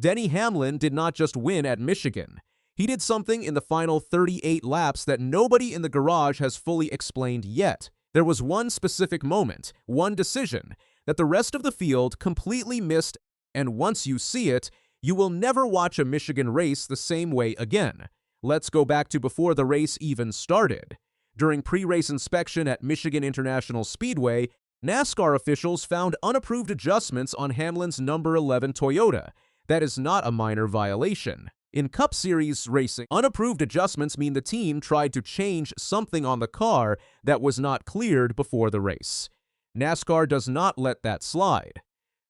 Denny Hamlin did not just win at Michigan. He did something in the final 38 laps that nobody in the garage has fully explained yet. There was one specific moment, one decision, that the rest of the field completely missed, and once you see it, you will never watch a Michigan race the same way again. Let's go back to before the race even started. During pre-race inspection at Michigan International Speedway, NASCAR officials found unapproved adjustments on Hamlin's number 11 Toyota. That is not a minor violation. In Cup Series racing, unapproved adjustments mean the team tried to change something on the car that was not cleared before the race. NASCAR does not let that slide.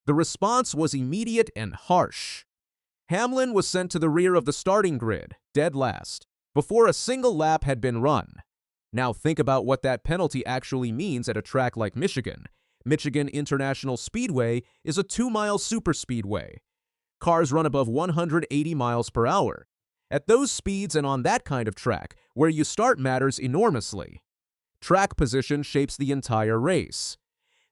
The response was immediate and harsh. Hamlin was sent to the rear of the starting grid, dead last, before a single lap had been run. Now think about what that penalty actually means at a track like Michigan. Michigan International Speedway is a 2-mile superspeedway. Cars run above 180 miles per hour. At those speeds and on that kind of track, where you start matters enormously. Track position shapes the entire race.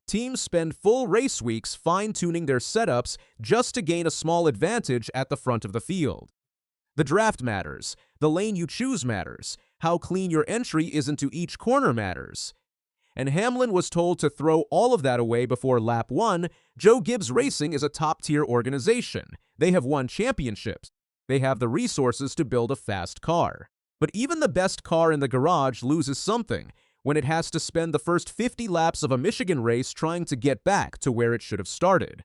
Teams spend full race weeks fine-tuning their setups just to gain a small advantage at the front of the field. The draft matters. The lane you choose matters. How clean your entry is into each corner matters. And Hamlin was told to throw all of that away before lap 1. Joe Gibbs Racing is a top-tier organization. They have won championships. They have the resources to build a fast car. But even the best car in the garage loses something when it has to spend the first 50 laps of a Michigan race trying to get back to where it should have started.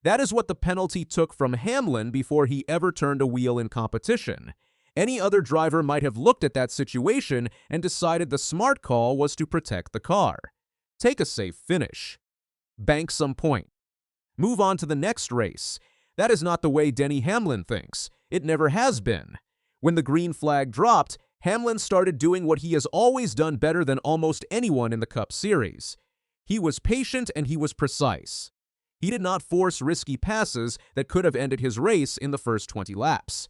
That is what the penalty took from Hamlin before he ever turned a wheel in competition. Any other driver might have looked at that situation and decided the smart call was to protect the car. Take a safe finish. Bank some point. Move on to the next race. That is not the way Denny Hamlin thinks. It never has been. When the green flag dropped, Hamlin started doing what he has always done better than almost anyone in the Cup Series. He was patient and he was precise. He did not force risky passes that could have ended his race in the first 20 laps.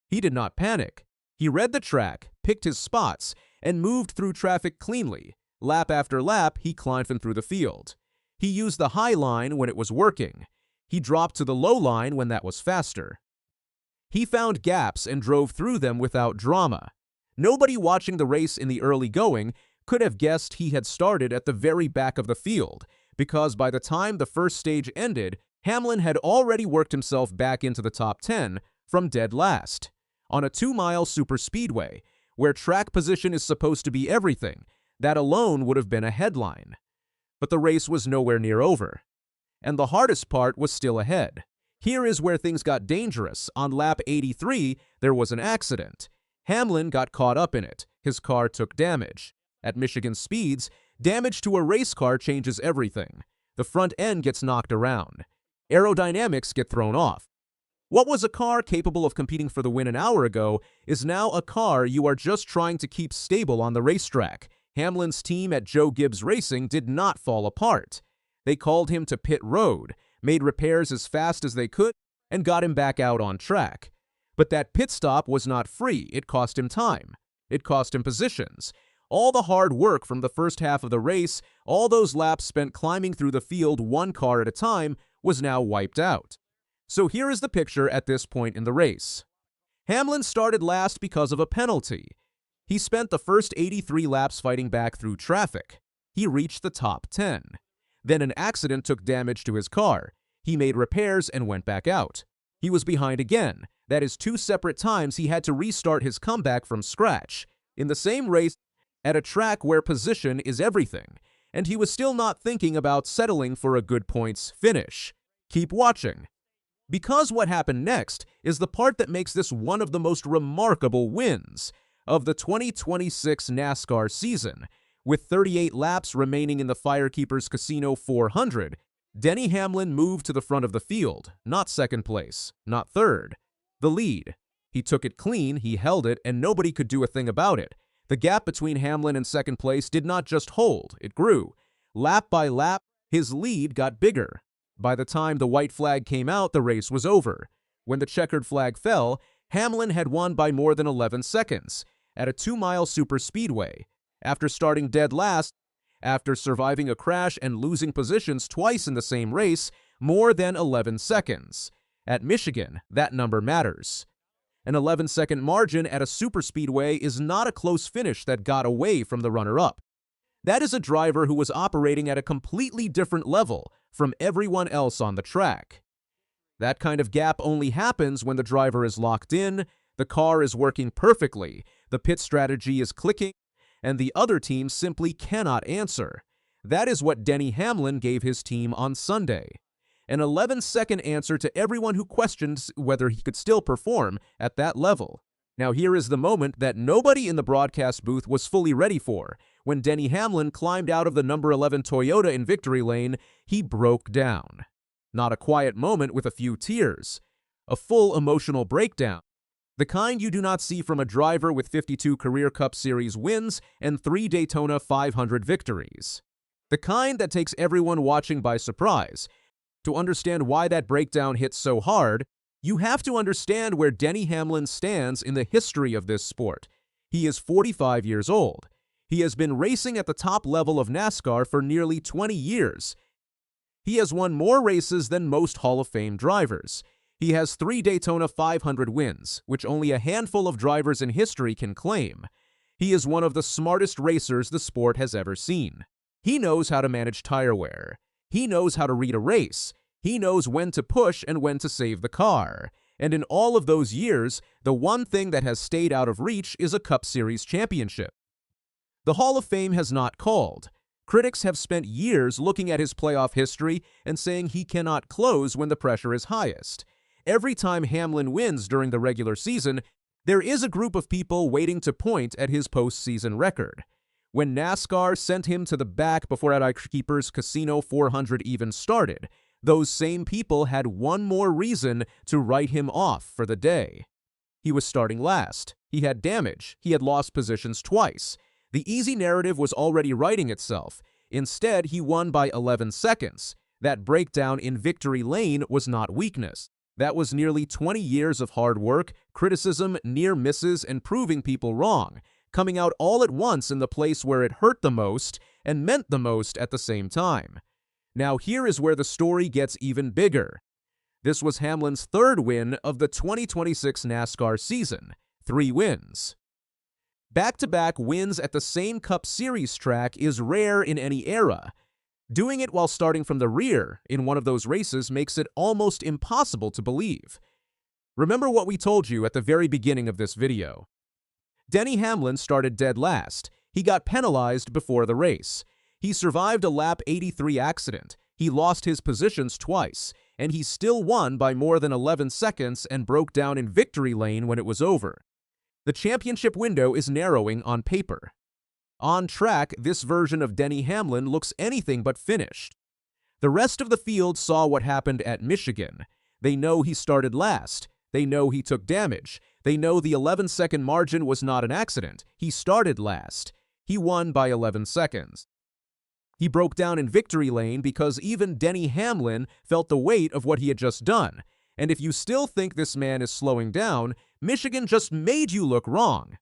He did not panic. He read the track, picked his spots, and moved through traffic cleanly. Lap after lap, he climbed through the field. He used the high line when it was working. He dropped to the low line when that was faster. He found gaps and drove through them without drama. Nobody watching the race in the early going could have guessed he had started at the very back of the field, because by the time the first stage ended, Hamlin had already worked himself back into the top 10 from dead last. On a 2-mile superspeedway, where track position is supposed to be everything, that alone would have been a headline. But the race was nowhere near over. And the hardest part was still ahead. Here is where things got dangerous. On lap 83, there was an accident. Hamlin got caught up in it. His car took damage. At Michigan speeds, damage to a race car changes everything. The front end gets knocked around. Aerodynamics get thrown off. What was a car capable of competing for the win an hour ago is now a car you are just trying to keep stable on the racetrack. Hamlin's team at Joe Gibbs Racing did not fall apart. They called him to pit road, made repairs as fast as they could, and got him back out on track. But that pit stop was not free. It cost him time. It cost him positions. All the hard work from the first half of the race, all those laps spent climbing through the field one car at a time, was now wiped out. So here is the picture at this point in the race. Hamlin started last because of a penalty. He spent the first 83 laps fighting back through traffic. He reached the top 10. Then an accident took damage to his car. He made repairs and went back out. He was behind again. That is 2 separate times he had to restart his comeback from scratch. In the same race, at a track where position is everything. And he was still not thinking about settling for a good points finish. Keep watching. Because what happened next is the part that makes this one of the most remarkable wins of the 2026 NASCAR season. With 38 laps remaining in the FireKeepers Casino 400, Denny Hamlin moved to the front of the field, not second place, not third, the lead. He took it clean, he held it, and nobody could do a thing about it. The gap between Hamlin and second place did not just hold, it grew. Lap by lap, his lead got bigger. By the time the white flag came out, the race was over. When the checkered flag fell, Hamlin had won by more than 11 seconds at a 2-mile superspeedway. After starting dead last, after surviving a crash and losing positions twice in the same race, more than 11 seconds. At Michigan, that number matters. An 11-second margin at a superspeedway is not a close finish that got away from the runner-up. That is a driver who was operating at a completely different level from everyone else on the track. That kind of gap only happens when the driver is locked in, the car is working perfectly, the pit strategy is clicking, and the other team simply cannot answer. That is what Denny Hamlin gave his team on Sunday. An 11-second answer to everyone who questioned whether he could still perform at that level. Now here is the moment that nobody in the broadcast booth was fully ready for. When Denny Hamlin climbed out of the number 11 Toyota in victory lane, he broke down. Not a quiet moment with a few tears. A full emotional breakdown. The kind you do not see from a driver with 52 Career Cup Series wins and 3 Daytona 500 victories. The kind that takes everyone watching by surprise. To understand why that breakdown hits so hard, you have to understand where Denny Hamlin stands in the history of this sport. He is 45 years old. He has been racing at the top level of NASCAR for nearly 20 years. He has won more races than most Hall of Fame drivers. He has 3 Daytona 500 wins, which only a handful of drivers in history can claim. He is one of the smartest racers the sport has ever seen. He knows how to manage tire wear. He knows how to read a race. He knows when to push and when to save the car. And in all of those years, the one thing that has stayed out of reach is a Cup Series championship. The Hall of Fame has not called. Critics have spent years looking at his playoff history and saying he cannot close when the pressure is highest. Every time Hamlin wins during the regular season, there is a group of people waiting to point at his postseason record. When NASCAR sent him to the back before FireKeepers Casino 400 even started, those same people had one more reason to write him off for the day. He was starting last. He had damage. He had lost positions twice. The easy narrative was already writing itself. Instead, he won by 11 seconds. That breakdown in victory lane was not weakness. That was nearly 20 years of hard work, criticism, near misses, and proving people wrong, coming out all at once in the place where it hurt the most and meant the most at the same time. Now here is where the story gets even bigger. This was Hamlin's 3rd win of the 2026 NASCAR season, 3 wins. Back-to-back wins at the same Cup Series track is rare in any era. Doing it while starting from the rear in one of those races makes it almost impossible to believe. Remember what we told you at the very beginning of this video. Denny Hamlin started dead last. He got penalized before the race. He survived a lap 83 accident. He lost his positions twice, and he still won by more than 11 seconds and broke down in victory lane when it was over. The championship window is narrowing on paper. On track, this version of Denny Hamlin looks anything but finished. The rest of the field saw what happened at Michigan. They know he started last. They know he took damage. They know the 11-second margin was not an accident. He started last. He won by 11 seconds. He broke down in victory lane because even Denny Hamlin felt the weight of what he had just done. And if you still think this man is slowing down, Michigan just made you look wrong.